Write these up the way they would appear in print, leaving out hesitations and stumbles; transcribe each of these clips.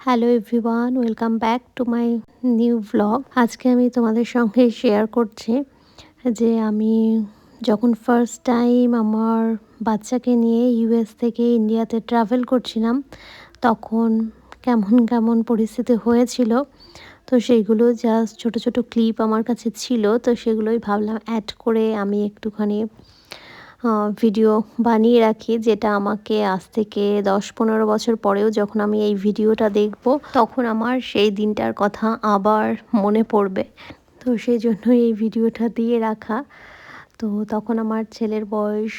Hello everyone, welcome back to my new vlog. আজকে আমি তোমাদের সঙ্গে শেয়ার করছি যে আমি যখন ফার্স্ট টাইম আমার বাচ্চাকে নিয়ে ইউএস থেকে ইন্ডিয়াতে ট্রাভেল করছিলাম, তখন কেমন কেমন পরিস্থিতি হয়েছিল। তো সেইগুলো জাস্ট ছোট ছোট ক্লিপ আমার কাছে ছিল, তো সেগুলোই ভাবলাম অ্যাড করে আমি একটুখানি ভিডিও বানিয়ে রাখি, যেটা আমাকে আজ থেকে 10-15 বছর পরেও যখন আমি এই ভিডিওটা দেখব, তখন আমার সেই দিনটার কথা আবার মনে পড়বে। তো সেই জন্যই এই ভিডিওটা দিয়ে রাখা। তো তখন আমার ছেলের বয়স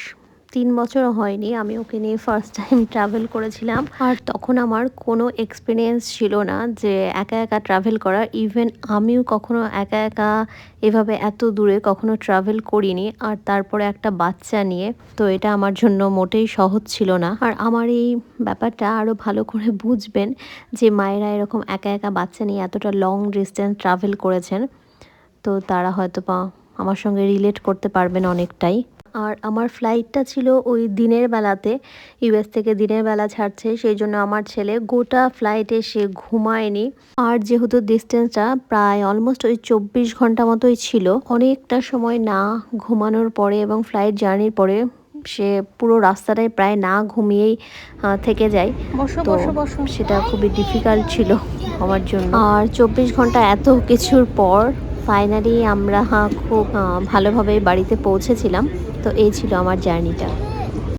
3 বছরও হয়নি, আমি ওকে নিয়ে ফার্স্ট টাইম ট্রাভেল করেছিলাম। আর তখন আমার কোনো এক্সপিরিয়েন্স ছিল না যে একা একা ট্রাভেল করা। ইভেন আমিও কখনো একা একা এভাবে এত দূরে কখনো ট্রাভেল করিনি, আর তারপরে একটা বাচ্চা নিয়ে। তো এটা আমার জন্য মোটেই সহজ ছিল না। আর আমার এই ব্যাপারটা আরও ভালো করে বুঝবেন যে মায়েরা এরকম একা একা বাচ্চা নিয়ে এতটা লং ডিস্টেন্স ট্রাভেল করেছেন, তো তারা হয়তো বা আমার সঙ্গে রিলেট করতে পারবেন অনেকটাই। আর আমার ফ্লাইটটা ছিল ওই দিনের বেলাতে, ইউএস থেকে দিনের বেলা ছাড়ছে, সেই জন্য আমার ছেলে গোটা ফ্লাইটে সে ঘুমায়নি। আর যেহেতু ডিস্টেন্সটা প্রায় অলমোস্ট ওই 24 ঘন্টা মতোই ছিল, অনেকটা সময় না ঘুমানোর পরে এবং ফ্লাইট জার্নির পরে সে পুরো রাস্তাটায় প্রায় না ঘুমিয়েই থেকে যায়। তো সেটা খুবই ডিফিকাল্ট ছিল আমার জন্য। আর 24 ঘন্টা এত কিছুর পর ফাইনালি আমরা খুব ভালোভাবে বাড়িতে পৌঁছেছিলাম। তো এই ছিল আমার জার্নিটা।